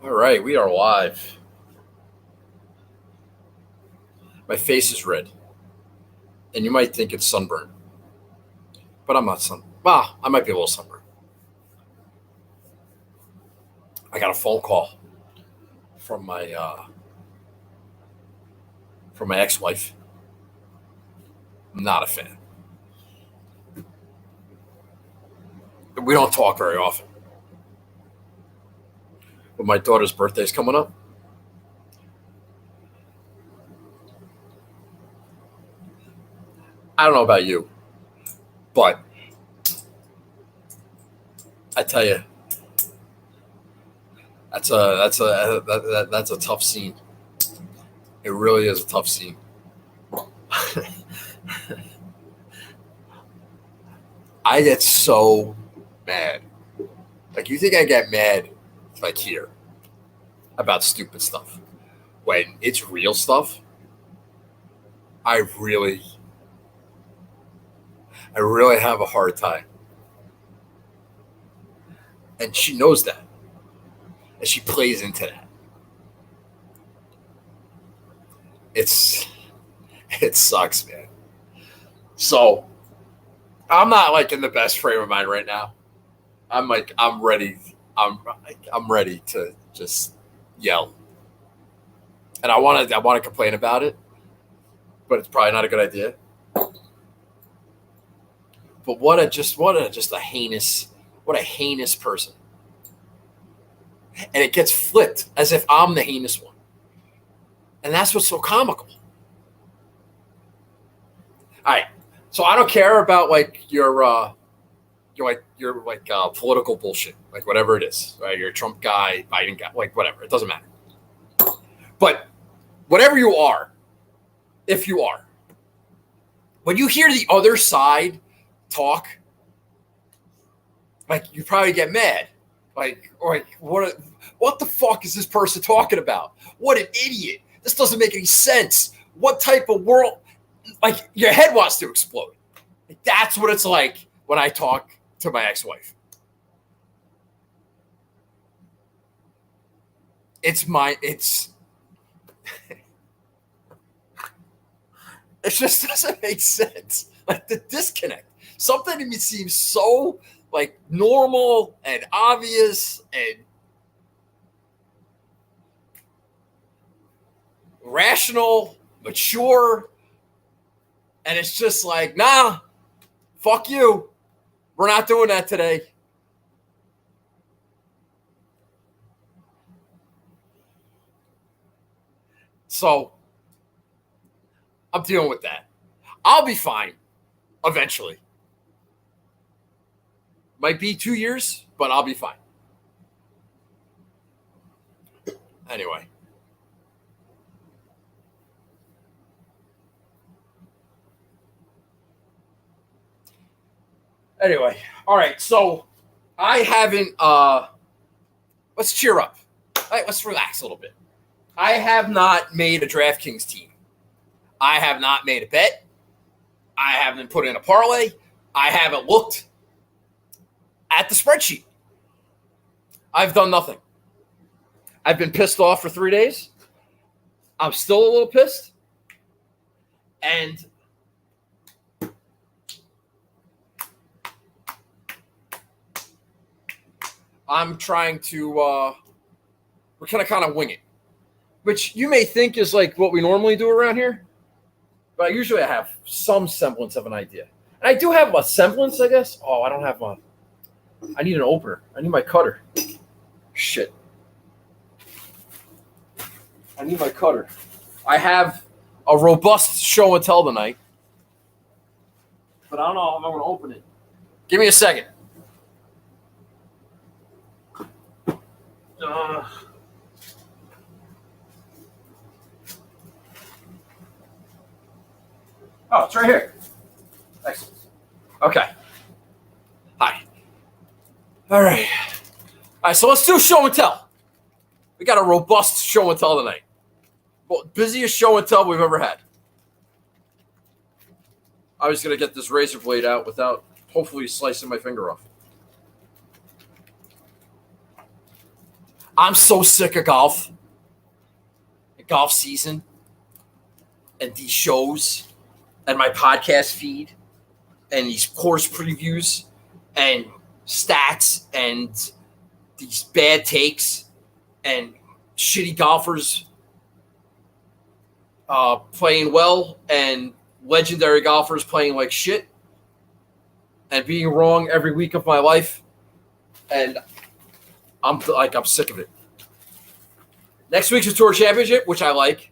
All right, we are live. My face is red, and you might think it's sunburn, but I'm not sunburned. Well, I might be a little sunburned. I got a phone call from my ex-wife. I'm not a fan. We don't talk very often. But my daughter's birthday's coming up. I don't know about you, but I tell you, that's a tough scene. It really is a tough scene. I get so mad. Like, you think I get mad like here about stupid stuff? When it's real stuff, I really have a hard time. And she knows that. And she plays into that. It sucks, man. So I'm not like in the best frame of mind right now. I'm ready. I'm ready to just yell. And I want to complain about it, but it's probably not a good idea. But what a heinous person. And it gets flipped as if I'm the heinous one. And that's what's so comical. All right. So I don't care about like your political bullshit, like whatever it is, right? You're a Trump guy, Biden guy, like whatever. It doesn't matter. But whatever you are, if you are, when you hear the other side talk, like you probably get mad. Like what the fuck is this person talking about? What an idiot. This doesn't make any sense. What type of world? Like, your head wants to explode. Like, that's what it's like when I talk to my ex-wife. It just doesn't make sense. Like, the disconnect. Something to me seems so like normal and obvious and rational, mature, and it's just like, nah, fuck you. We're not doing that today. So I'm dealing with that. I'll be fine eventually. Might be 2 years, but I'll be fine. Anyway. All right. So I haven't. Let's cheer up. All right, let's relax a little bit. I have not made a DraftKings team. I have not made a bet. I haven't put in a parlay. I haven't looked at the spreadsheet. I've done nothing. I've been pissed off for 3 days. I'm still a little pissed. And I'm trying to we're kind of wing it, which you may think is like what we normally do around here, but usually I have some semblance of an idea. And I do have a semblance, I guess. Oh, I don't have one. I need an opener. I need my cutter. Shit. I need my cutter. I have a robust show and tell tonight, but I don't know if I'm going to open it. Give me a second. Oh, it's right here. Excellent. Okay. Hi. All right. So let's do show and tell. We got a robust show and tell tonight. Well, busiest show and tell we've ever had. I was going to get this razor blade out without hopefully slicing my finger off. I'm so sick of golf season, and these shows, and my podcast feed, and these course previews, and stats, and these bad takes, and shitty golfers playing well, and legendary golfers playing like shit, and being wrong every week of my life. And I'm sick of it. Next week's a Tour Championship, which I like.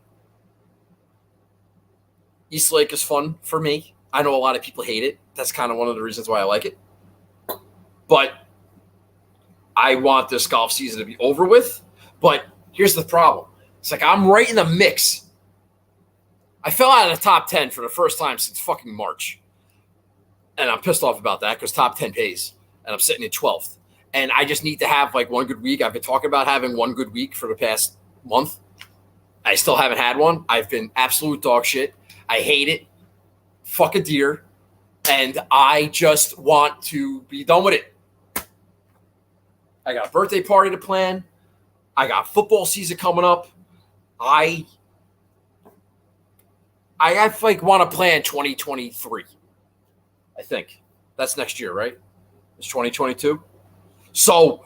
East Lake is fun for me. I know a lot of people hate it. That's kind of one of the reasons why I like it. But I want this golf season to be over with. But here's the problem. It's like I'm right in the mix. I fell out of the top 10 for the first time since fucking March. And I'm pissed off about that because top 10 pays. And I'm sitting at 12th. And I just need to have like one good week. I've been talking about having one good week for the past month. I still haven't had one. I've been absolute dog shit. I hate it. Fuck a deer. And I just want to be done with it. I got a birthday party to plan. I got football season coming up. I want to plan 2023. I think. That's next year, right? It's 2022. So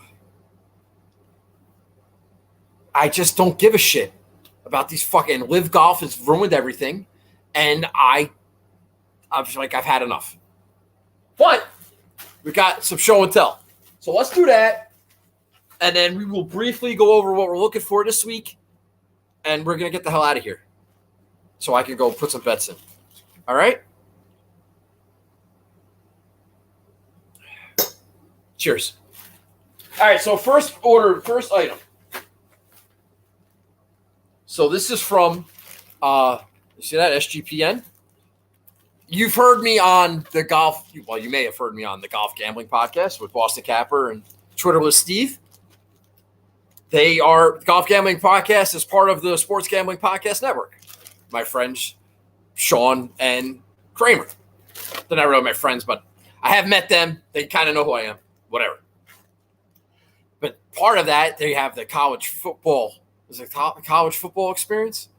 I just don't give a shit about these fucking live golf has ruined everything. And I'm just like, I've had enough. But we got some show and tell. So let's do that. And then we will briefly go over what we're looking for this week. And we're going to get the hell out of here. So I can go put some bets in. All right? Cheers. All right, so first item. So this is from, you see that, SGPN? You've heard me on the golf, well, you may have heard me on the Golf Gambling Podcast with Boston Capper and Twitterless Steve. Golf Gambling Podcast is part of the Sports Gambling Podcast Network. My friends, Sean and Kramer. They're not really my friends, but I have met them. They kind of know who I am. Whatever. But part of that, they have the college football. Is it college football experience?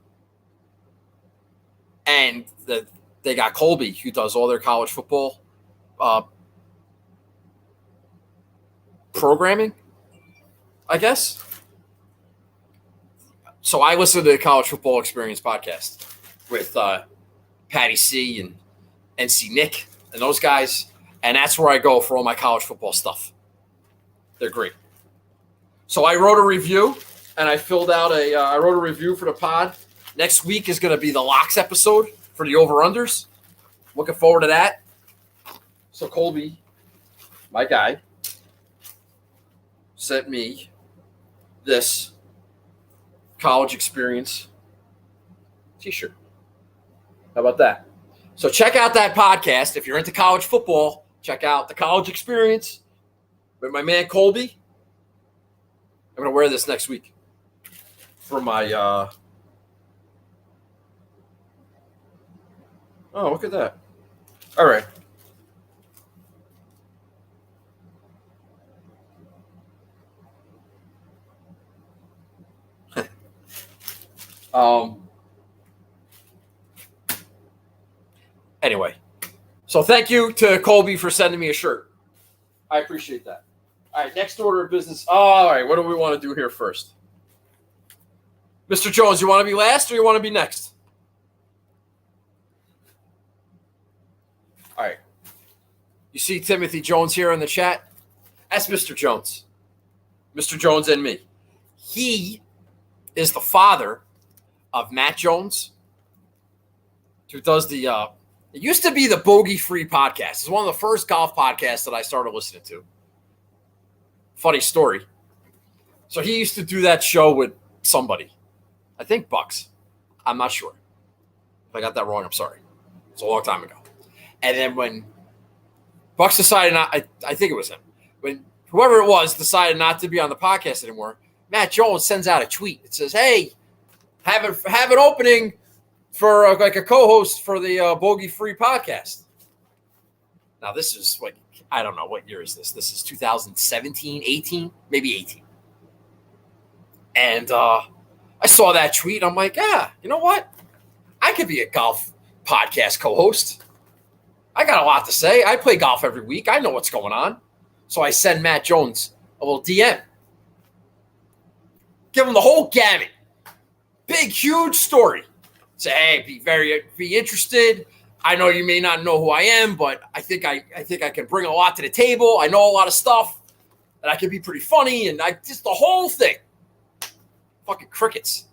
And they got Colby, who does all their college football programming, I guess. So I listen to the College Football Experience podcast with Patty C and NC Nick and those guys. And that's where I go for all my college football stuff. They're great. So I wrote a review, and I wrote a review for the pod. Next week is going to be the locks episode for the over-unders. Looking forward to that. So Colby, my guy, sent me this college experience t-shirt. How about that? So check out that podcast. If you're into college football, check out the college experience with my man Colby. I'm going to wear this next week for my oh, look at that. All right. Anyway, so thank you to Colby for sending me a shirt. I appreciate that. All right, next order of business. All right, what do we want to do here first? Mr. Jones, you want to be last or you want to be next? All right. You see Timothy Jones here in the chat? That's Mr. Jones. Mr. Jones and me. He is the father of Matt Jones, who does the it used to be the Bogey Free podcast. It's one of the first golf podcasts that I started listening to. Funny story. So he used to do that show with somebody. I think Bucks. I'm not sure. If I got that wrong, I'm sorry. It's a long time ago. And then when Bucks decided not, I think it was him. When whoever it was decided not to be on the podcast anymore, Matt Jones sends out a tweet. It says, "Hey, have an opening for like a co-host for the Bogey Free podcast." Now this is like, I don't know what year is this. This is 2017, 18, maybe 18. And I saw that tweet. I'm like, yeah, you know what? I could be a golf podcast co-host. I got a lot to say. I play golf every week. I know what's going on. So I send Matt Jones a little DM. Give him the whole gamut. Big, huge story. Say, hey, be interested. I know you may not know who I am, but I think I can bring a lot to the table. I know a lot of stuff, and I can be pretty funny, and just the whole thing. Fucking crickets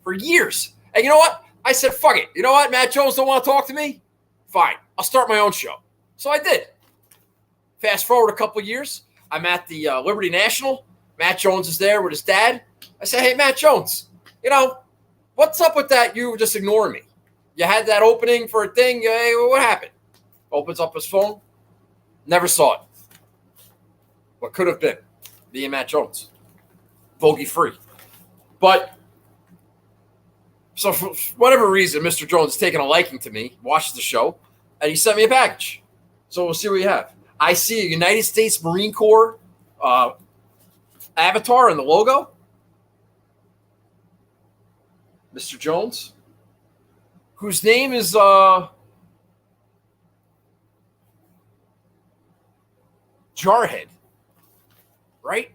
for years. And you know what? I said, fuck it. You know what? Matt Jones don't want to talk to me? Fine. I'll start my own show. So I did. Fast forward a couple of years. I'm at the Liberty National. Matt Jones is there with his dad. I say, hey, Matt Jones, what's up with that? You were just ignoring me. You had that opening for a thing. Hey, what happened? Opens up his phone. Never saw it. What could have been? Me and Matt Jones. Bogey free. But so for whatever reason, Mr. Jones has taken a liking to me, watches the show, and he sent me a package. So we'll see what you have. I see a United States Marine Corps avatar in the logo. Mr. Jones, whose name is Jarhead, right?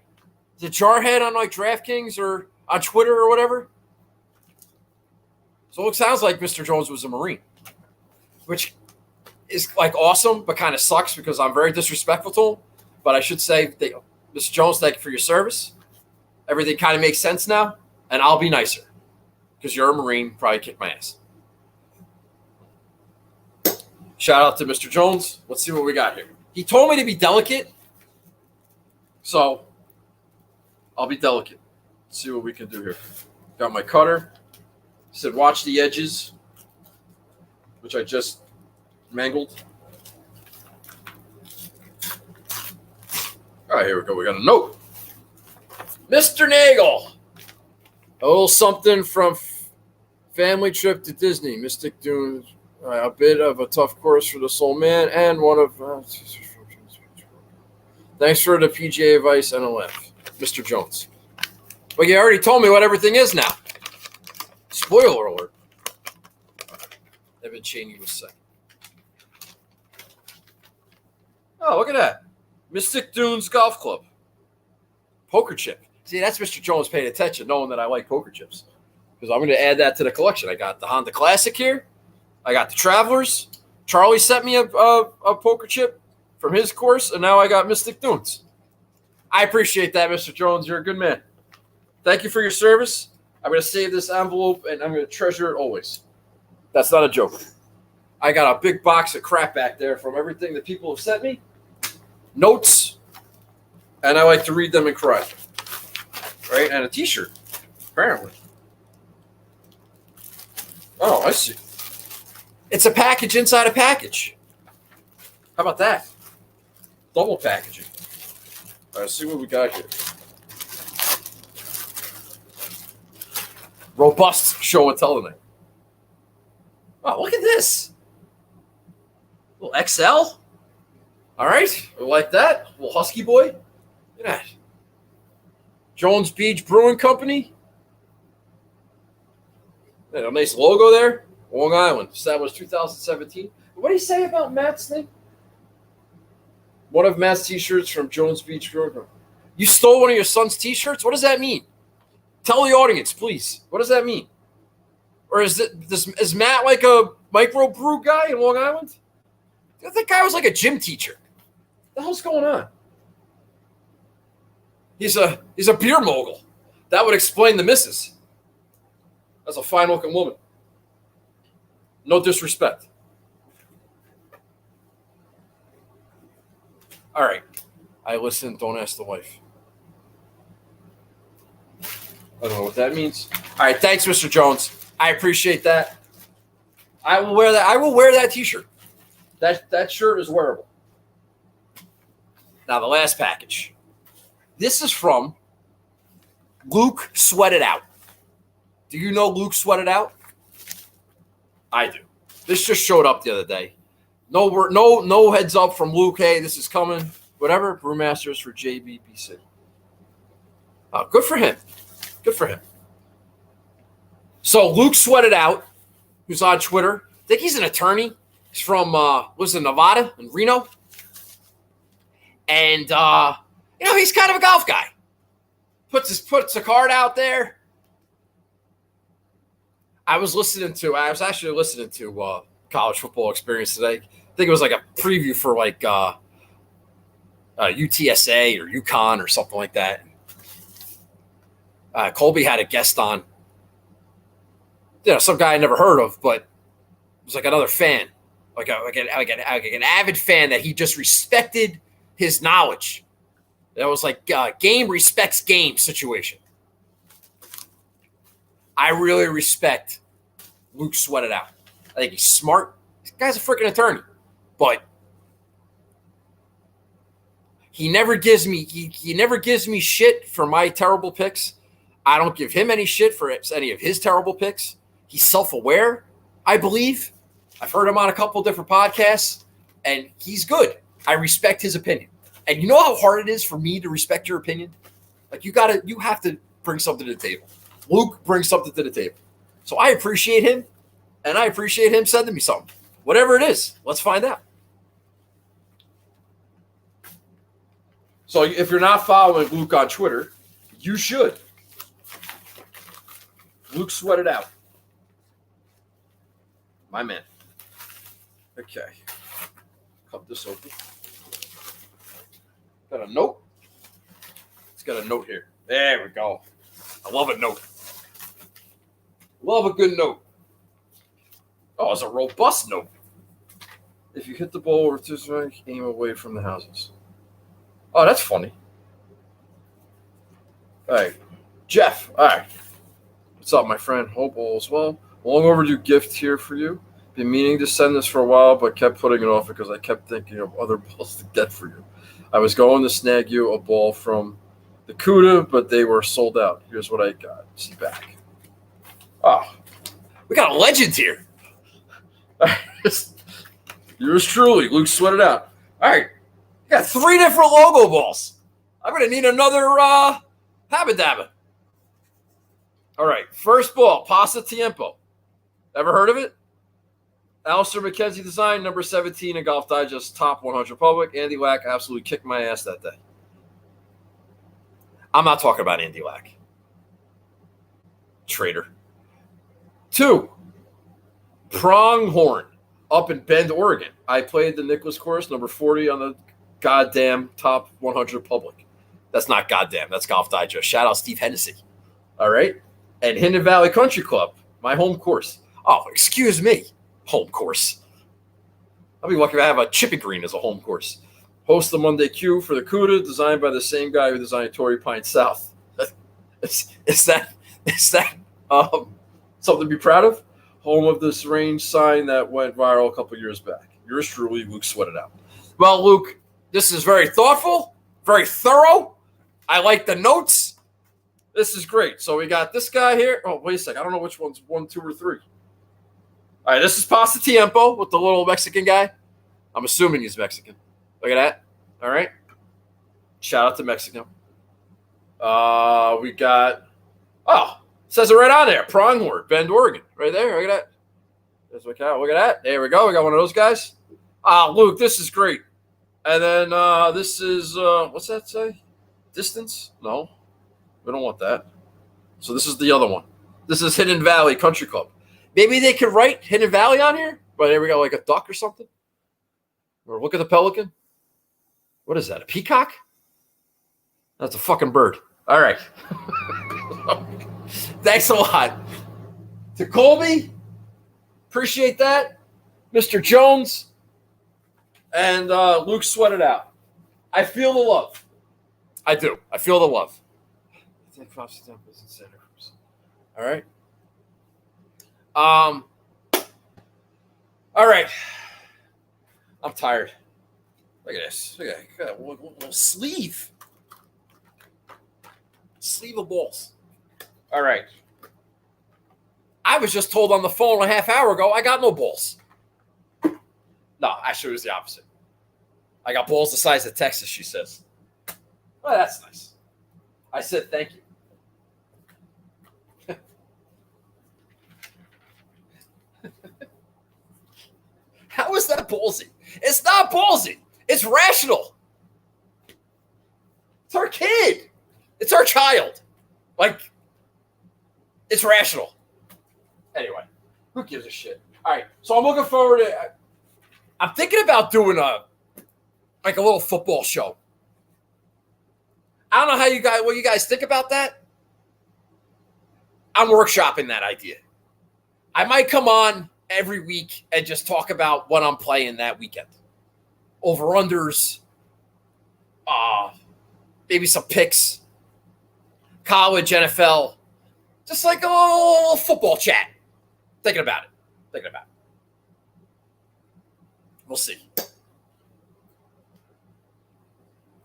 Is it Jarhead on like DraftKings or on Twitter or whatever? So it sounds like Mr. Jones was a Marine, which is like awesome, but kind of sucks because I'm very disrespectful to him. But I should say, Mr. Jones, thank you for your service. Everything kind of makes sense now, and I'll be nicer because you're a Marine, probably kick my ass. Shout out to Mr. Jones. Let's see what we got here. He told me to be delicate, so I'll be delicate. Let's see what we can do here. Got my cutter. Said watch the edges, which I just mangled. All right, here we go. We got a note. Mr. Nagel. A little something from family trip to Disney. Mystic Dunes. A bit of a tough course for the soul man and one of... thanks for the PGA advice and a laugh. Mr. Jones. Well, you already told me what everything is now. Spoiler alert. Evan Cheney was second. Oh, look at that. Mystic Dunes Golf Club. Poker chip. See, that's Mr. Jones paying attention, knowing that I like poker chips. Because I'm going to add that to the collection. I got the Honda Classic here. I got the Travelers. Charlie sent me a poker chip from his course, and now I got Mystic Dunes. I appreciate that, Mr. Jones. You're a good man. Thank you for your service. I'm going to save this envelope, and I'm going to treasure it always. That's not a joke. I got a big box of crap back there from everything that people have sent me. Notes, and I like to read them and cry. Right? And a T-shirt, apparently. Oh, I see. It's a package inside a package. How about that? Double packaging. All right, let's see what we got here. Robust show and tell tonight. Oh, look at this. A little XL. All right. I like that. A little Husky boy. Look at that. Jones Beach Brewing Company. Yeah, a nice logo there. Long Island. Established 2017. What do you say about Matt's thing? One of Matt's T-shirts from Jones Beach Brewing Company. You stole one of your son's T-shirts? What does that mean? Tell the audience, please. What does that mean? Or is Matt like a microbrew guy in Long Island? That guy was like a gym teacher. What the hell's going on? He's a beer mogul. That would explain the missus. That's a fine-looking woman. No disrespect. All right. I listen. Don't ask the wife. I don't know what that means. All right. Thanks, Mr. Jones. I appreciate that. I will wear that. I will wear that T-shirt. That shirt is wearable. Now, the last package. This is from Luke Sweated Out. Do you know Luke Sweated Out? I do. This just showed up the other day. No heads up from Luke. Hey, this is coming. Whatever. Brewmasters for JBPC. Good for him. Good for him. So Luke Sweated Out, who's on Twitter. I think he's an attorney. He's from, was it Nevada and Reno? And, he's kind of a golf guy. Puts a card out there. I was actually listening to College Football Experience today. I think it was like a preview for like UTSA or UConn or something like that. Colby had a guest on, some guy I never heard of, but it was like another fan, like an avid fan that he just respected his knowledge. That was like game respects game situation. I really respect Luke Sweated Out. I think he's smart. This guy's a freaking attorney, but he never gives me shit for my terrible picks. I don't give him any shit for any of his terrible picks. He's self-aware, I believe. I've heard him on a couple different podcasts, and he's good. I respect his opinion. And you know how hard it is for me to respect your opinion? Like you have to bring something to the table. Luke brings something to the table. So I appreciate him, and I appreciate him sending me something. Whatever it is, let's find out. So if you're not following Luke on Twitter, you should. Luke Sweated Out. My man. Okay. Cut this open. Got a note. It's got a note here. There we go. I love a note. Love a good note. Oh, it's a robust note. If you hit the ball with this right, aim away from the houses. Oh, that's funny. All right. Jeff. All right. What's up, my friend? Hope all is well. Long overdue gift here for you. Been meaning to send this for a while, but kept putting it off because I kept thinking of other balls to get for you. I was going to snag you a ball from the CUDA, but they were sold out. Here's what I got. See back. Oh, we got a legend here. Yours truly, Luke Sweated Out. All right. You got 3 different logo balls. I'm going to need another Habba Dabba. All right. First ball, Pasa Tiempo. Ever heard of it? Alistair McKenzie design, number 17 in Golf Digest, top 100 public. Andy Lack absolutely kicked my ass that day. I'm not talking about Andy Lack. Traitor. 2, Pronghorn up in Bend, Oregon. I played the Nicklaus course, number 40 on the goddamn top 100 public. That's not goddamn. That's Golf Digest. Shout out Steve Hennessy. All right. And Hidden Valley Country Club, my home course. Oh, excuse me. Home course. I'll be lucky if I have a Chippy Green as a home course. Host the Monday Q for the CUDA, designed by the same guy who designed Torrey Pine South. Is that something to be proud of? Home of this range sign that went viral a couple years back. Yours truly, Luke Sweated Out. Well, Luke, this is very thoughtful, very thorough. I like the notes. This is great. So we got this guy here. Oh, wait a second. I don't know which one's 1, 2, or 3. All right, this is Pasta Tiempo with the little Mexican guy. I'm assuming he's Mexican. Look at that. All right. Shout out to Mexico. We got, says it right on there. Pronghorn, Bend, Oregon. Right there. Look at that. Look at that. There we go. We got one of those guys. Luke, this is great. And then this is, what's that say? Distance? No. We don't want that. So this is the other one. This is Hidden Valley Country Club. Maybe they could write Hidden Valley on here. But there we go, like a duck or something. Or look at the pelican. What is that, a peacock? That's a fucking bird. All right. Thanks a lot. To Colby, appreciate that. Mr. Jones, and Luke Sweated Out. I feel the love. I do. I feel the love. All right. All right. I'm tired. Look at this. Look at that. A little sleeve. Sleeve of balls. All right. I was just told on the phone a half hour ago I got no balls. No, actually it was the opposite. I got balls the size of Texas, she says. Well, that's nice. I said thank you. How is that ballsy? It's not ballsy. It's rational. It's our kid. It's our child. Like, it's rational. Anyway, who gives a shit? All right, so I'm looking forward to. I'm thinking about doing a little football show. I don't know what you guys think about that. I'm workshopping that idea. I might come on every week and just talk about what I'm playing that weekend. Over-unders, maybe some picks, college, NFL, just like a little football chat. Thinking about it. We'll see.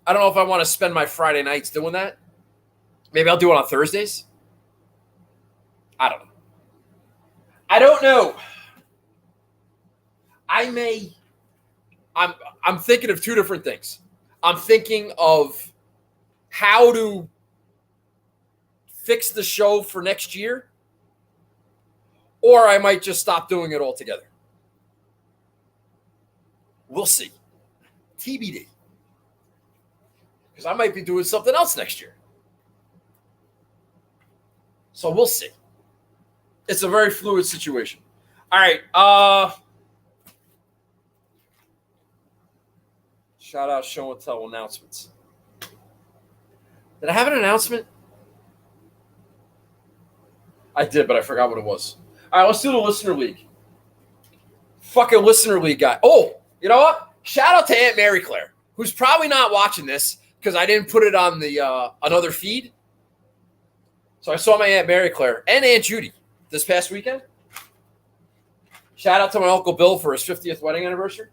I don't know if I want to spend my Friday nights doing that. Maybe I'll do it on Thursdays. I don't know. I'm thinking of two different things. I'm thinking of how to fix the show for next year, or I might just stop doing it altogether. We'll see. TBD. Because I might be doing something else next year. So we'll see. It's a very fluid situation. All right. Shout out, show and tell announcements. Did I have an announcement? I did, but I forgot what it was. All right, let's do the Listener League. Fucking Listener League guy. Oh, you know what? Shout out to Aunt Mary Claire, who's probably not watching this because I didn't put it on the another feed. So I saw my Aunt Mary Claire and Aunt Judy this past weekend. Shout out to my Uncle Bill for his 50th wedding anniversary.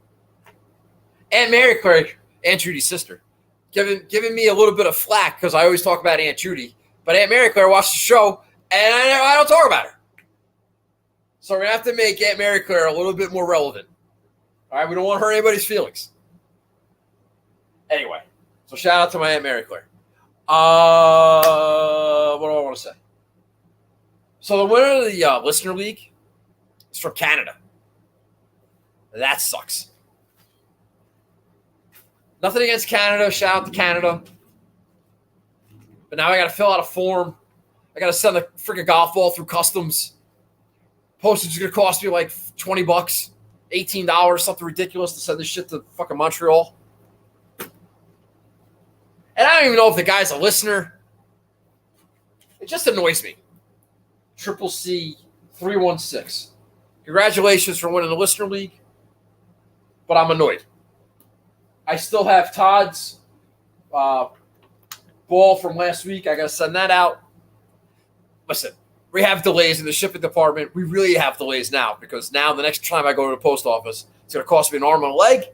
Aunt Mary Claire, Aunt Judy's sister, giving me a little bit of flack because I always talk about Aunt Judy. But Aunt Mary Claire watched the show, and I don't talk about her. So we're going to have to make Aunt Mary Claire a little bit more relevant. All right, we don't want to hurt anybody's feelings. Anyway, so shout out to my Aunt Mary Claire. What do I want to say? So the winner of the Listener League is from Canada. That sucks. Nothing against Canada. Shout out to Canada. But now I got to fill out a form. I got to send the freaking golf ball through customs. Postage is going to cost me like $20, $18, something ridiculous to send this shit to fucking Montreal. And I don't even know if the guy's a listener. It just annoys me. Triple C 316. Congratulations for winning the Listener League. But I'm annoyed. I still have Todd's ball from last week. I got to send that out. Listen, we have delays in the shipping department. We really have delays now because now the next time I go to the post office, it's going to cost me an arm and a leg.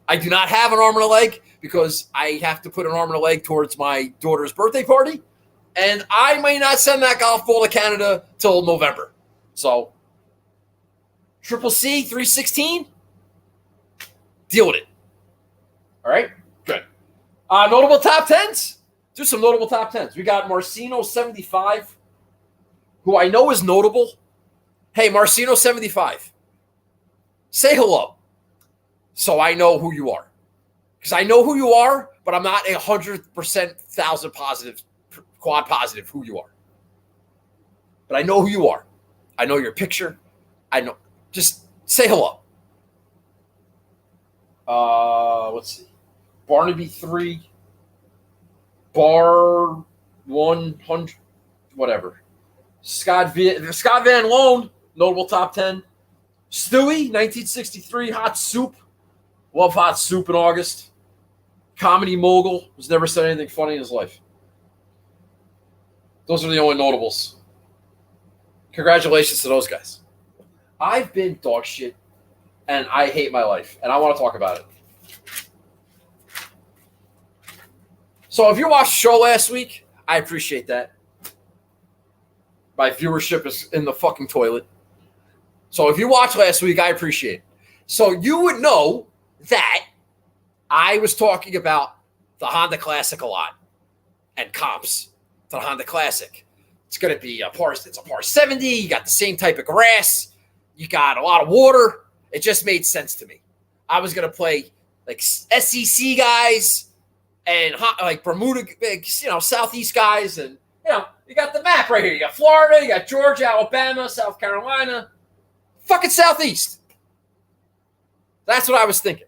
I do not have an arm and a leg because I have to put an arm and a leg towards my daughter's birthday party. And I may not send that golf ball to Canada till November. So, Triple C 316, deal with it. All right? Good. Notable top 10s? Do some notable top 10s. We got Marcino 75, who I know is notable. Hey, Marcino 75, say hello so I know who you are. Because I know who you are, but I'm not 100%, 1,000 positive, quad positive who you are. But I know who you are. I know your picture. I know. Just say hello. Let's see. Barnaby 3. Bar 100. Whatever. Scott Van Loan, notable top 10. Stewie, 1963, Hot Soup. Love Hot Soup in August. Comedy mogul, who's never said anything funny in his life. Those are the only notables. Congratulations to those guys. I've been dog shit, and I hate my life, and I want to talk about it. So if you watched the show last week, I appreciate that. My viewership is in the fucking toilet. So if you watched last week, I appreciate it. So you would know that I was talking about the Honda Classic a lot and comps to the Honda Classic. It's going to be it's a par 70. You got the same type of grass. You got a lot of water. It just made sense to me. I was going to play like SEC guys and like Bermuda, Southeast guys. And, you got the map right here. You got Florida, you got Georgia, Alabama, South Carolina, fucking Southeast. That's what I was thinking.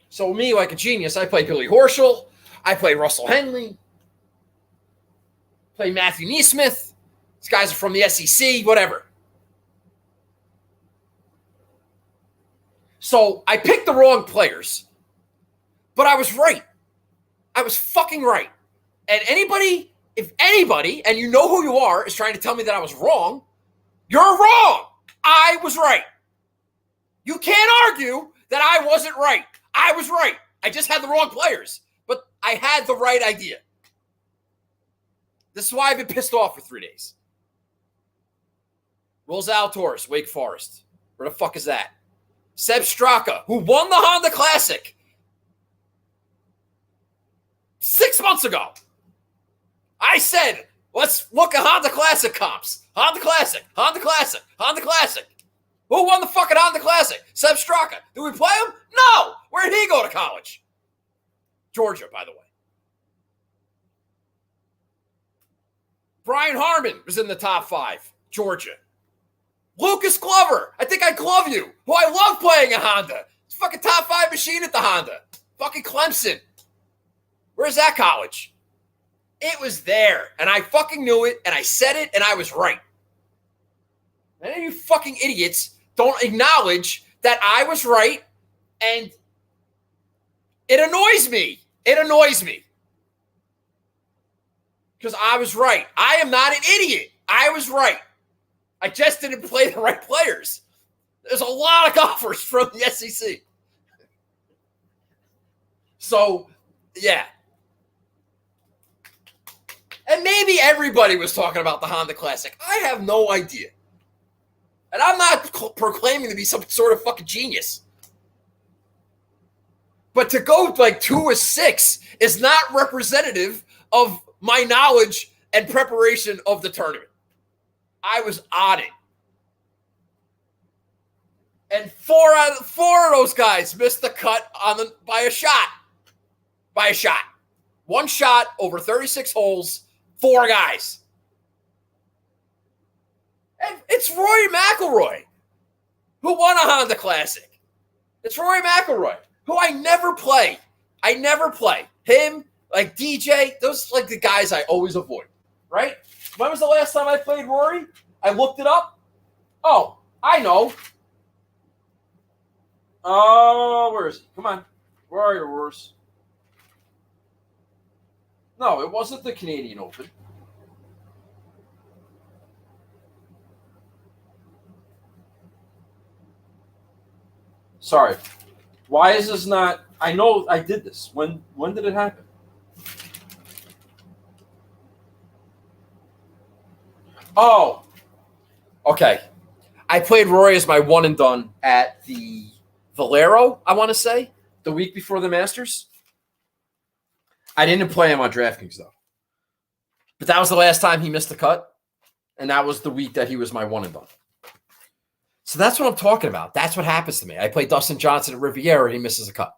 So me, like a genius, I play Billy Horschel. I play Russell Henley. Play Matthew Neesmith. These guys are from the SEC, whatever. So I picked the wrong players, but I was right. I was fucking right. And if anybody, and you know who you are, is trying to tell me that I was wrong, you're wrong. I was right. You can't argue that I wasn't right. I was right. I just had the wrong players, but I had the right idea. This is why I've been pissed off for 3 days. Will Zalatoris, Wake Forest. Where the fuck is that? Seb Straka, who won the Honda Classic 6 months ago. I said, let's look at Honda Classic comps. Honda Classic, Honda Classic, Honda Classic. Who won the fucking Honda Classic? Seb Straka. Did we play him? No. Where did he go to college? Georgia, by the way. Brian Harmon was in the top 5. Georgia. Lucas Glover. I think I glove you. Who I love playing at Honda. It's fucking top 5 machine at the Honda. Fucking Clemson. Where's that college? It was there. And I fucking knew it. And I said it. And I was right. And any of you fucking idiots don't acknowledge that I was right. And it annoys me. It annoys me. Because I was right. I am not an idiot. I was right. I just didn't play the right players. There's a lot of golfers from the SEC. So, yeah. And maybe everybody was talking about the Honda Classic. I have no idea. And I'm not proclaiming to be some sort of fucking genius. But to go like 2-6 is not representative of my knowledge and preparation of the tournament. I was on it. And four of those guys missed the cut by a shot. By a shot. One shot over 36 holes, 4 guys. And it's Rory McIlroy, who won a Honda Classic. It's Rory McIlroy, who I never play. I never play. Him, like DJ, those like the guys I always avoid, right? When was the last time I played Rory? I looked it up. Oh, I know. Where is he? Come on. Where are your Roars? No, it wasn't the Canadian Open. Sorry. Why is this not? I know I did this. When did it happen? Oh. Okay. I played Rory as my one and done at the Valero, I want to say, the week before the Masters. I didn't play him on DraftKings, though. But that was the last time he missed the cut. And that was the week that he was my one and done. So that's what I'm talking about. That's what happens to me. I play Dustin Johnson at Riviera, and he misses a cut.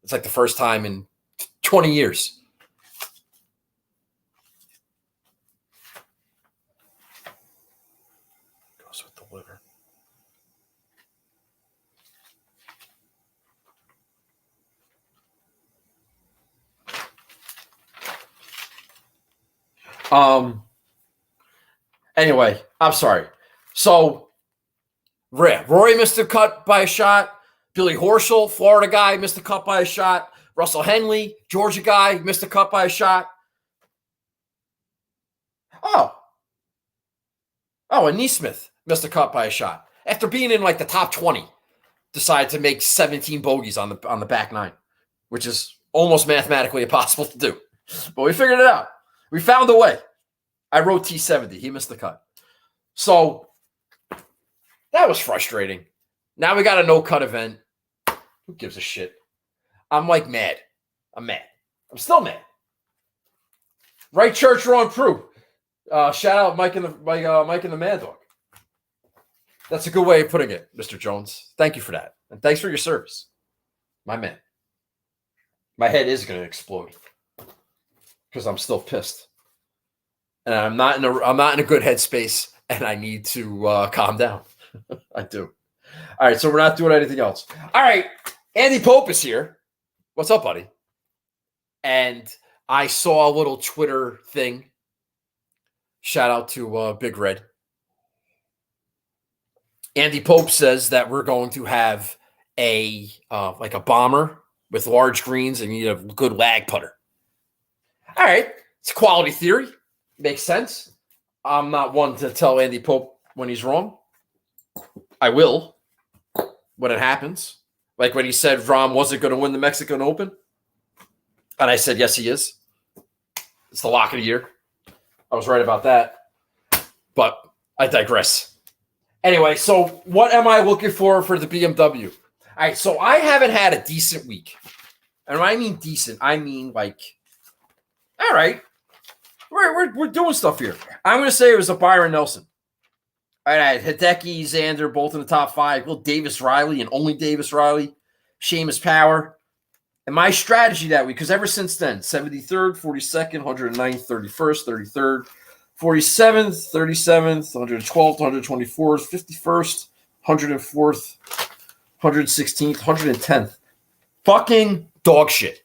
It's like the first time in 20 years. Goes with the liver. Anyway, I'm sorry. So, Rory missed a cut by a shot. Billy Horschel, Florida guy, missed a cut by a shot. Russell Henley, Georgia guy, missed a cut by a shot. Oh, and Neesmith missed a cut by a shot. After being in like the top 20, decided to make 17 bogeys on the back nine, which is almost mathematically impossible to do. But we figured it out. We found a way. I wrote T70. He missed the cut. So that was frustrating. Now we got a no-cut event. Who gives a shit? I'm like mad. I'm mad. I'm still mad. Right church, wrong crew. Shout out Mike and the Mad Dog. That's a good way of putting it, Mr. Jones. Thank you for that, and thanks for your service, my man. My head is going to explode because I'm still pissed, and I'm not in a good headspace, and I need to calm down. I do. All right, so we're not doing anything else. All right, Andy Pope is here. What's up, buddy? And I saw a little Twitter thing. Shout out to Big Red. Andy Pope says that we're going to have a bomber with large greens and you need a good lag putter. All right, it's a quality theory. Makes sense. I'm not one to tell Andy Pope when he's wrong. I will when it happens. Like when he said Rahm wasn't going to win the Mexican Open. And I said, yes, he is. It's the lock of the year. I was right about that. But I digress. Anyway, so what am I looking for the BMW? All right, so I haven't had a decent week. And when I mean decent, I mean like, all right, we're doing stuff here. I'm going to say it was a Byron Nelson. All right, Hideki, Xander, both in the top 5. Well, Davis Riley and only Davis Riley. Seamus Power. And my strategy that week, because ever since then, 73rd, 42nd, 109th, 31st, 33rd, 47th, 37th, 112th, 124th, 51st, 104th, 116th, 110th. Fucking dog shit.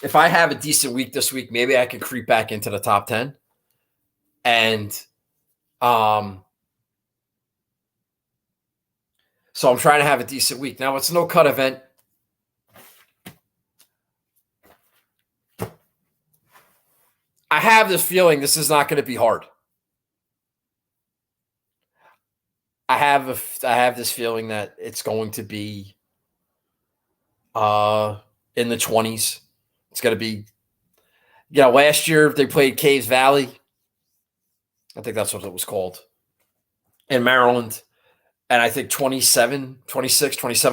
If I have a decent week this week, maybe I can creep back into the top 10. And so I'm trying to have a decent week. Now, it's a no-cut event. I have this feeling this is not going to be hard. I have this feeling that it's going to be in the 20s. It's going to be, last year they played Caves Valley. I think that's what it was called in Maryland. And I think 27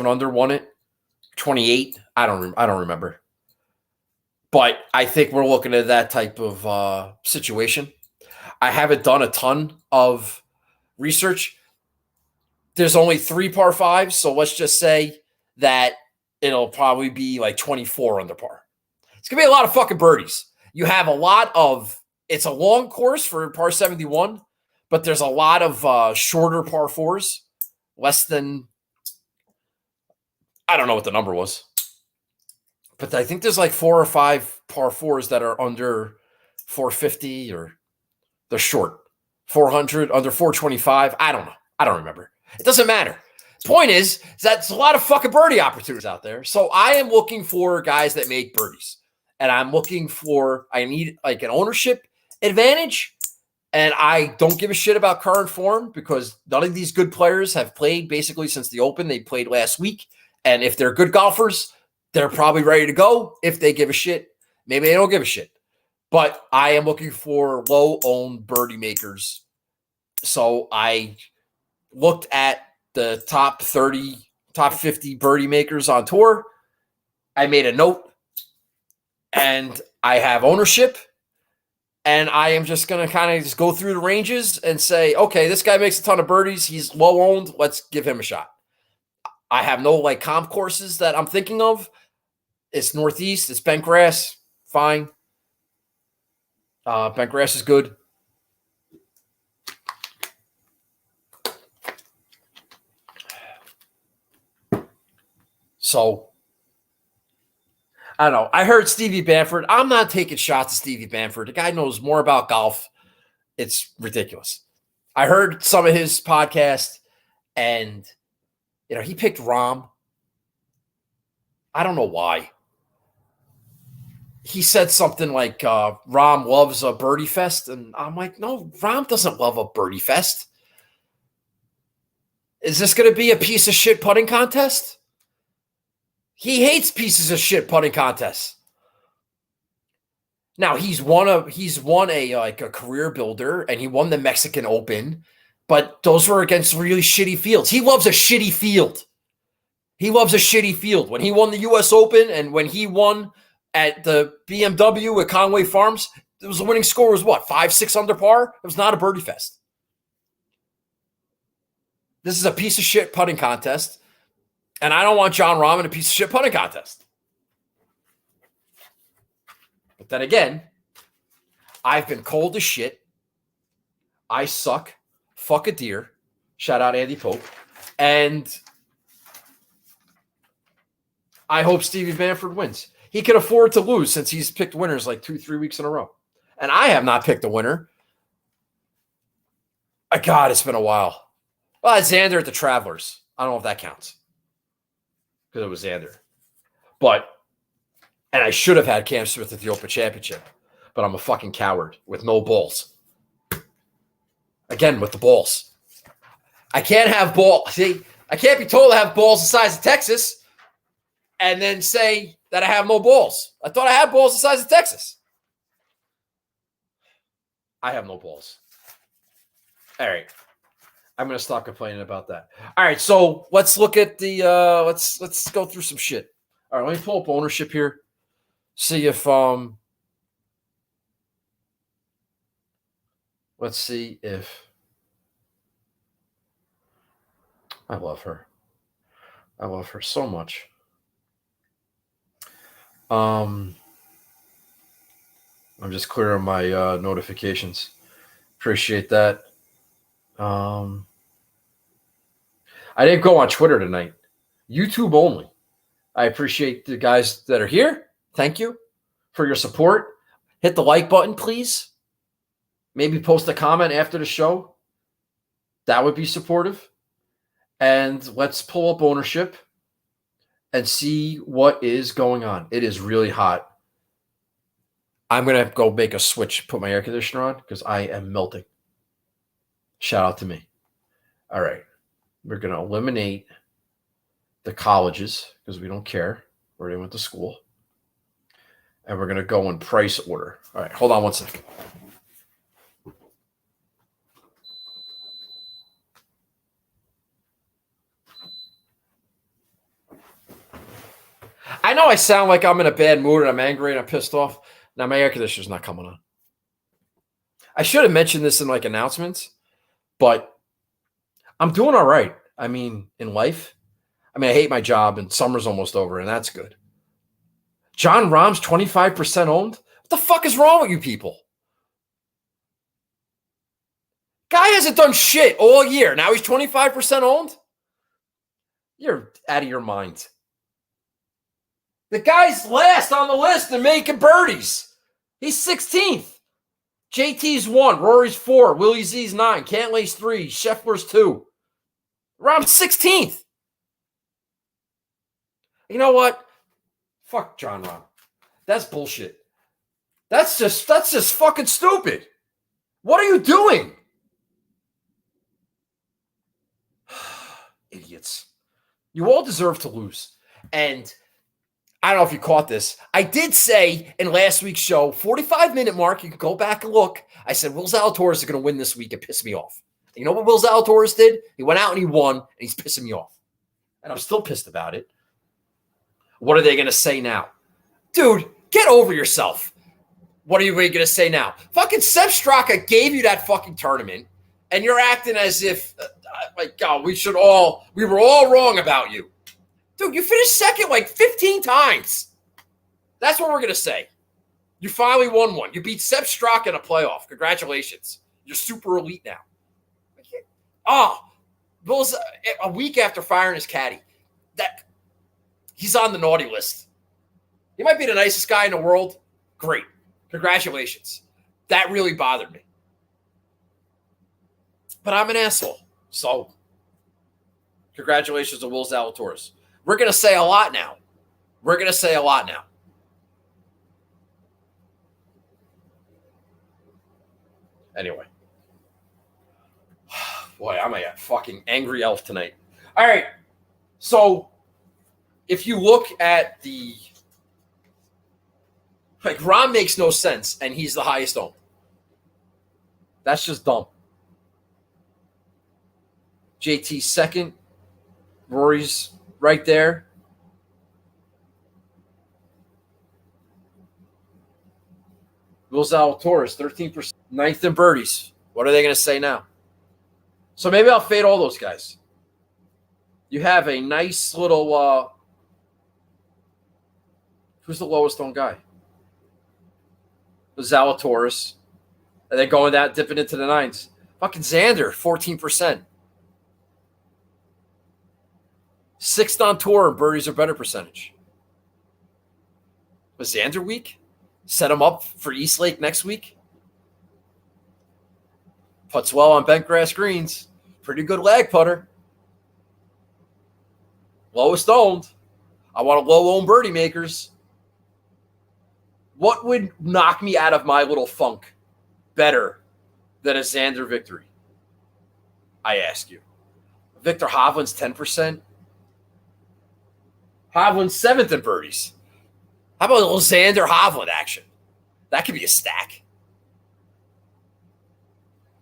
under won it. 28, I don't remember. But I think we're looking at that type of situation. I haven't done a ton of research. There's only 3 par 5s, so let's just say that it'll probably be like 24 under par. It's going to be a lot of fucking birdies. You have a lot of – it's a long course for par 71, but there's a lot of shorter par 4s. Less than, I don't know what the number was. But I think there's like 4 or 5 par 4s that are under 450 or they're short. 400, under 425. I don't know. I don't remember. It doesn't matter. The point is that there's a lot of fucking birdie opportunities out there. So I am looking for guys that make birdies. And I need like an ownership advantage. And I don't give a shit about current form because none of these good players have played basically since the Open. They played last week. And if they're good golfers, they're probably ready to go. If they give a shit, maybe they don't give a shit. But I am looking for low-owned birdie makers. So I looked at the top 30, top 50 birdie makers on tour. I made a note. And I have ownership. And I am just going to kind of just go through the ranges and say, okay, this guy makes a ton of birdies. He's low owned. Let's give him a shot. I have no like comp courses that I'm thinking of. It's Northeast. It's bent grass. Fine. Bent grass is good. So I don't know. I heard Stevie Bamford. I'm not taking shots at Stevie Bamford. The guy knows more about golf. It's ridiculous. I heard some of his podcast, and he picked Rahm. I don't know why. He said something like Rahm loves a birdie fest, and I'm like, no, Rahm doesn't love a birdie fest. Is this going to be a piece of shit putting contest? He hates pieces of shit putting contests. Now he's won a career builder and he won the Mexican Open, but those were against really shitty fields. He loves a shitty field. He loves a shitty field. When he won the U.S. Open and when he won at the BMW at Conway Farms, it was the winning score was what, 5-6 under par? It was not a birdie fest. This is a piece of shit putting contest, and I don't want Jon Rahm in a piece of shit putting contest. But then again, I've been cold as shit. I suck. Fuck a deer. Shout out Andy Pope. And I hope Stevie Bamford wins. He can afford to lose since he's picked winners like 2-3 weeks in a row. And I have not picked a winner. God, it's been a while. Well, it's Xander at the Travelers. I don't know if that counts. Because it was Xander. And I should have had Cam Smith at the Open Championship. But I'm a fucking coward with no balls. Again, with the balls. I can't have balls. See, I can't be told to have balls the size of Texas and then say that I have no balls. I thought I had balls the size of Texas. I have no balls. All right. I'm going to stop complaining about that. All right, so let's look at the let's go through some shit. All right, let me pull up ownership here. See if let's see if I love her. I love her so much. I'm just clearing my notifications. Appreciate that. I didn't go on Twitter tonight. YouTube only. I appreciate the guys that are here. Thank you for your support. Hit the like button, please. Maybe post a comment after the show. That would be supportive. And let's pull up ownership and see what is going on. It is really hot. I'm going to go make a switch, put my air conditioner on because I am melting. Shout out to me. All right. We're going to eliminate the colleges because we don't care where they went to school. And we're going to go in price order. All right. Hold on one second. I know I sound like I'm in a bad mood and I'm angry and I'm pissed off. Now my air conditioner's not coming on. I should have mentioned this in like announcements, but I'm doing all right. I mean, in life, I hate my job and summer's almost over and that's good. Jon Rahm's 25% owned? What the fuck is wrong with you people? Guy hasn't done shit all year. Now he's 25% owned? You're out of your mind. The guy's last on the list in making birdies. He's 16th. JT's 1, Rory's 4, Willie Z's 9, Cantlay's 3, Scheffler's 2. Rahm's 16th. You know what? Fuck Jon Rahm. That's bullshit. That's just fucking stupid. What are you doing? Idiots. You all deserve to lose. And I don't know if you caught this. I did say in last week's show, 45-minute mark, you can go back and look. I said, Will Zalatoris is going to win this week and piss me off. And you know what Will Zalatoris did? He went out and he won, and he's pissing me off. And I'm still pissed about it. What are they going to say now? Dude, get over yourself. What are you going to say now? Fucking Sepp Straka gave you that fucking tournament, and you're acting as if, like, God, we were all wrong about you. Dude, you finished second like 15 times. That's what we're going to say. You finally won one. You beat Sepp Straka in a playoff. Congratulations. You're super elite now. Bill's a week after firing his caddy. He's on the naughty list. He might be the nicest guy in the world. Great. Congratulations. That really bothered me. But I'm an asshole. So, congratulations to Will Zalatoris. We're going to say a lot now. Anyway. Boy, I'm a fucking angry elf tonight. All right. So, if you look at the... Like, Rahm makes no sense, and he's the highest owned. That's just dumb. JT second. Rory's right there. Will Zalatoris, 13%. Ninth in birdies. What are they going to say now? So maybe I'll fade all those guys. You have a nice little who's the lowest owned guy? The Zalatoris. And then going that, dipping into the nines. Fucking Xander, 14%. Sixth on tour, birdies are better percentage. Was Xander weak? Set him up for East Lake next week. Puts well on bent grass greens. Pretty good lag putter. Lowest owned. I want a low owned birdie makers. What would knock me out of my little funk better than a Xander victory? I ask you. Victor Hovland's 10%. Hovland's 7th in birdies. How about a little Xander Hovland action? That could be a stack.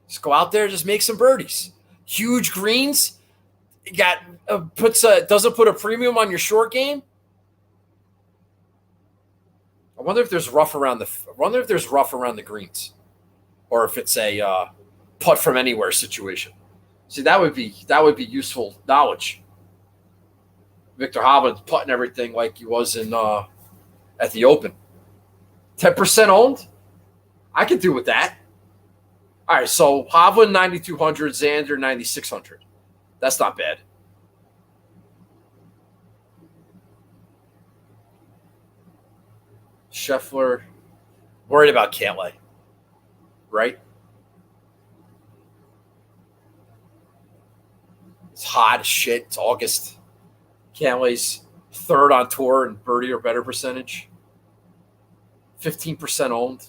Just go out there, just make some birdies. Huge greens. You got doesn't put a premium on your short game. I wonder if there's rough around the greens, or if it's a putt from anywhere situation. See, that would be useful knowledge. Victor Hovland's putting everything like he was in at the Open. 10% owned. I could do with that. All right, so Hovland 9,200, Xander 9,600. That's not bad. Scheffler, worried about Cantlay, right? It's hot as shit. It's August. Cantlay's 3rd on tour and birdie or better percentage. 15% owned.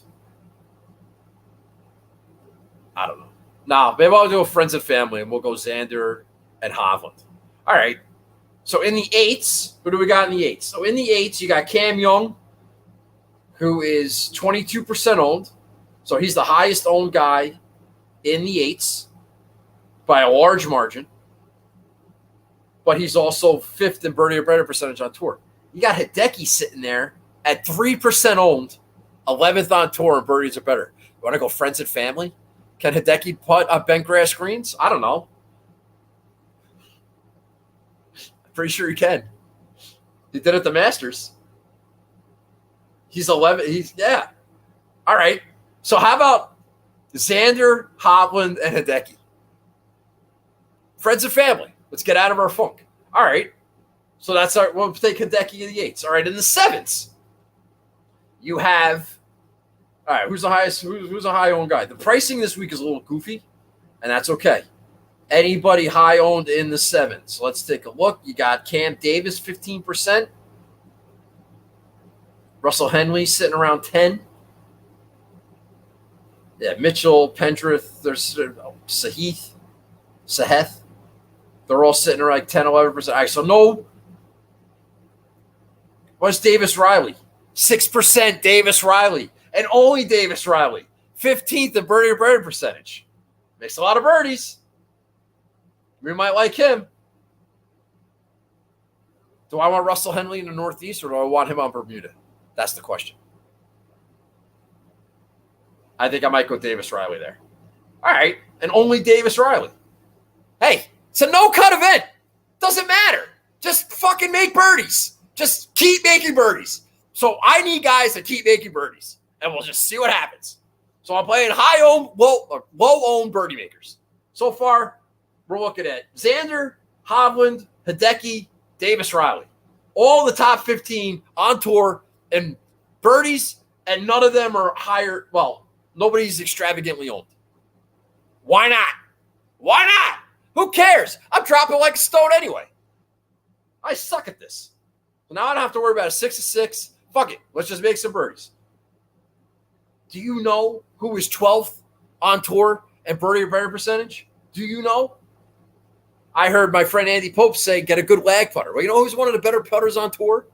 I don't know. Nah, maybe I'll do a friends and family, and we'll go Xander and Hovland. All right. So in the 8s, who do we got in the 8s? So in the 8s, you got Cam Young, who is 22% owned. So he's the highest owned guy in the 8s by a large margin. But he's also 5th in birdie or better percentage on tour. You got Hideki sitting there at 3% owned, 11th on tour, and birdies are better. You want to go friends and family? Can Hideki putt on bent grass greens? I don't know. I'm pretty sure he can. He did it at the Masters. He's 11. Yeah. All right. So how about Xander, Hovland, and Hideki? Friends and family. Let's get out of our funk. All right. So that's our. We'll take Hideki in the 8s. All right. In the 7s, you have. All right. Who's the highest? Who's a high owned guy? The pricing this week is a little goofy, and that's okay. Anybody high owned in the 7s? Let's take a look. You got Cam Davis, 15%. Russell Henley sitting around 10. Yeah, Mitchell, Pendrith, there's Saheth. They're all sitting around like 10, 11%. All right, so no. What's Davis Riley? 6% Davis Riley. And only Davis Riley. 15th in birdie or birdie percentage. Makes a lot of birdies. We might like him. Do I want Russell Henley in the Northeast, or do I want him on Bermuda? That's the question. I think I might go Davis Riley there. All right. And only Davis Riley. Hey, it's a no-cut event. Doesn't matter. Just fucking make birdies. Just keep making birdies. So I need guys to keep making birdies. And we'll just see what happens. So I'm playing high-owned, low-owned birdie makers. So far, we're looking at Xander, Hovland, Hideki, Davis Riley. All the top 15 on tour and birdies, and none of them are higher. Well, nobody's extravagantly owned. Why not? Why not? Who cares? I'm dropping like a stone anyway. I suck at this. So now I don't have to worry about a 6-6. Fuck it. Let's just make some birdies. Do you know who is 12th on tour and birdie or better percentage? Do you know? I heard my friend Andy Pope say, get a good lag putter. Well, you know who's one of the better putters on tour?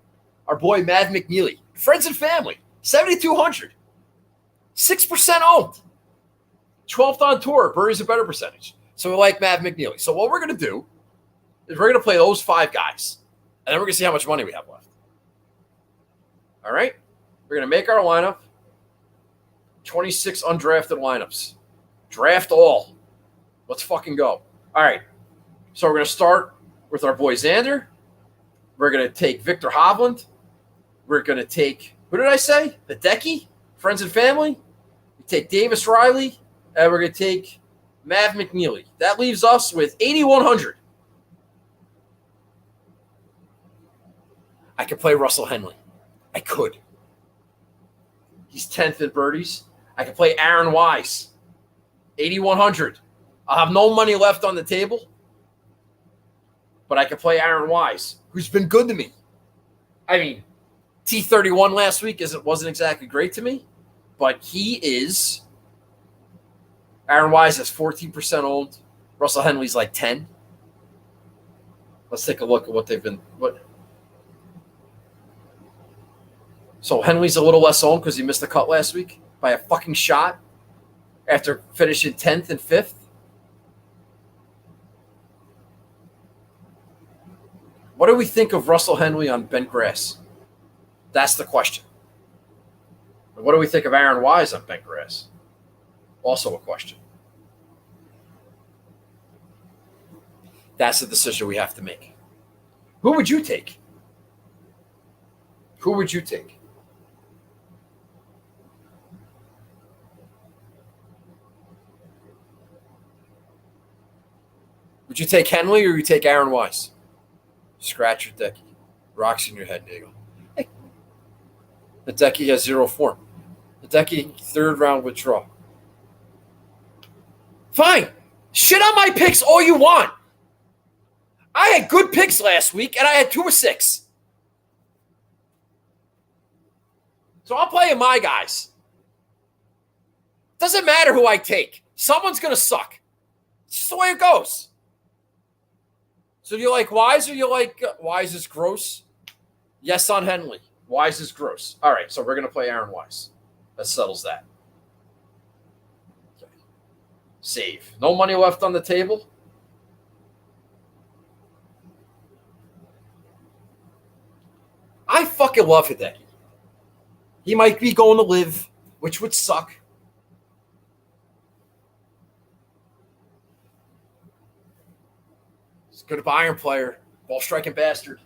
Our boy, Mav McNeely. Friends and family. 7,200. 6% owned. 12th on tour. Birdies a better percentage. So we like Mav McNeely. So what we're going to do is we're going to play those 5 guys. And then we're going to see how much money we have left. All right? We're going to make our lineup. 26 undrafted lineups. Draft all. Let's fucking go. All right. So we're going to start with our boy Xander. We're going to take Victor Hovland. We're going to take, who did I say? Hideki, friends and family. We take Davis Riley, and we're going to take Mav McNeely. That leaves us with 8,100. I could play Russell Henley. I could. He's 10th in birdies. I could play Aaron Wise. 8,100. I'll have no money left on the table, but I could play Aaron Wise, who's been good to me. I mean, T31 last week wasn't exactly great to me, but he is. Aaron Wise is 14% owned. Russell Henley's like 10. Let's take a look at what they've been. So Henley's a little less owned because he missed the cut last week by a fucking shot after finishing 10th and 5th. What do we think of Russell Henley on bent grass? That's the question. And what do we think of Aaron Wise on bent grass? Also a question. That's the decision we have to make. Who would you take? Who would you take? Would you take Henley or would you take Aaron Wise? Scratch your decky. Rocks in your head, Nagel. Hey. The decky has 0 form. The decky, third round withdrawal. Fine. Shit on my picks all you want. I had good picks last week, and I had 2 or 6. So I'm playing my guys. Doesn't matter who I take. Someone's going to suck. It's just the way it goes. So do you like Wise or you like Wise is gross? Yes on Henley. Wise is gross. All right, so we're going to play Aaron Wise. That settles that. Okay. Save. No money left on the table. I fucking love Hideki. He might be going to live, which would suck. He's a good iron player, ball striking bastard.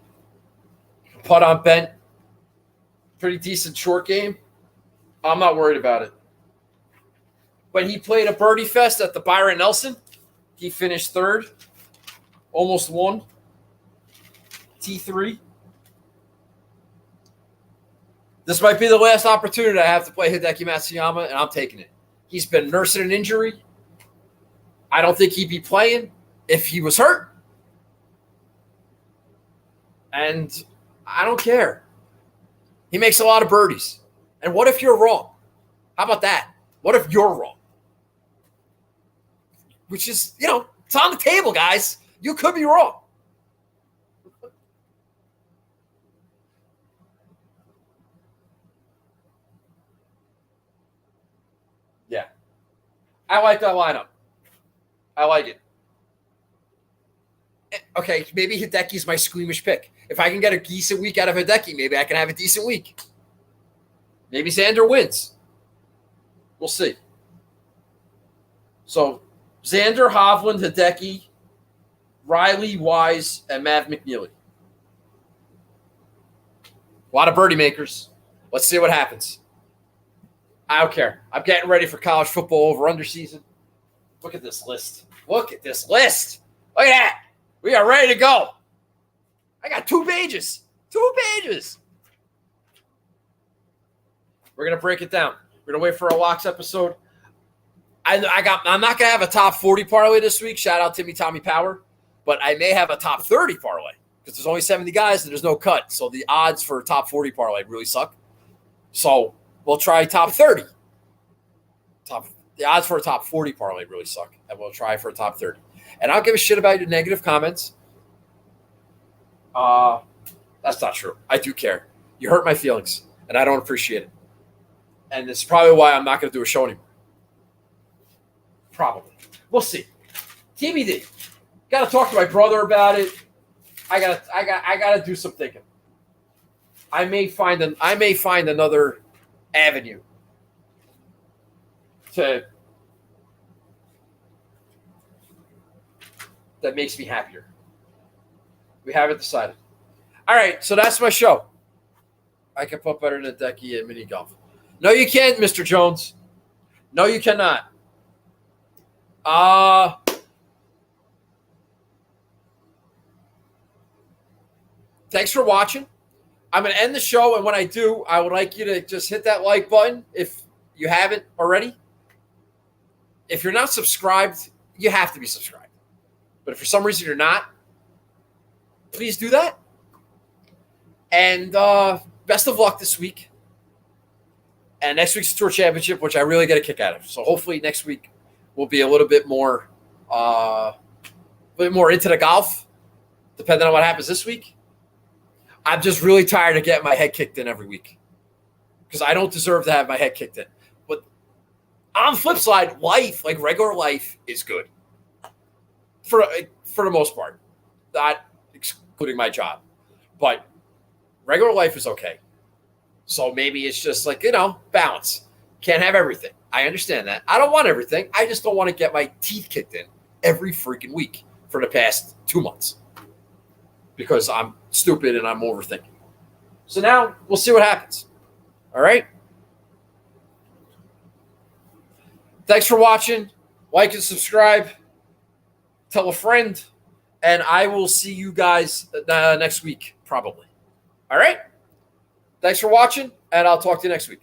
Putt on bent. Pretty decent short game. I'm not worried about it. When he played a birdie fest at the Byron Nelson, he finished 3rd. Almost won. T3. This might be the last opportunity I have to play Hideki Matsuyama, and I'm taking it. He's been nursing an injury. I don't think he'd be playing if he was hurt. And I don't care. He makes a lot of birdies. And what if you're wrong? How about that? What if you're wrong? Which is, it's on the table, guys. You could be wrong. Yeah. I like that lineup. I like it. Okay, maybe Hideki's my squeamish pick. If I can get a decent week out of Hideki, maybe I can have a decent week. Maybe Xander wins. We'll see. So, Xander, Hovland, Hideki, Riley, Wise, and Mav McNeely. A lot of birdie makers. Let's see what happens. I don't care. I'm getting ready for college football over-under season. Look at this list. Look at this list. Look at that. We are ready to go. I got 2 pages. 2 pages. We're going to break it down. We're going to wait for a locks episode. I'm not going to have a top 40 parlay this week. Shout out Timmy Tommy Power. But I may have a top 30 parlay because there's only 70 guys and there's no cut. So the odds for top 40 parlay really suck. So we'll try top 30. The odds for a top 40 parlay really suck. And we'll try for a top 30. And I'll give a shit about your negative comments. That's not true. I do care. You hurt my feelings, and I don't appreciate it. And it's probably why I'm not going to do a show anymore. Probably. We'll see. TBD. Got to talk to my brother about it. I gotta do some thinking. I may find another avenue that makes me happier. We haven't decided. All right, so that's my show. I can put better than Decky at mini golf. No, you can't, Mr. Jones. No, you cannot. Thanks for watching. I'm going to end the show, and when I do, I would like you to just hit that like button if you haven't already. If you're not subscribed, you have to be subscribed. But if for some reason you're not, please do that. And best of luck this week. And next week's Tour Championship, which I really get a kick out of. So hopefully next week we'll be a little bit more into the golf, depending on what happens this week. I'm just really tired of getting my head kicked in every week because I don't deserve to have my head kicked in. But on the flip side, life, like regular life, is good for the most part, not excluding my job. But regular life is okay. So maybe it's just like, balance. Can't have everything. I understand that. I don't want everything. I just don't want to get my teeth kicked in every freaking week for the past 2 months because I'm stupid and I'm overthinking. So now we'll see what happens. All right? Thanks for watching. Like and subscribe. Tell a friend. And I will see you guys next week, probably. All right? Thanks for watching, and I'll talk to you next week.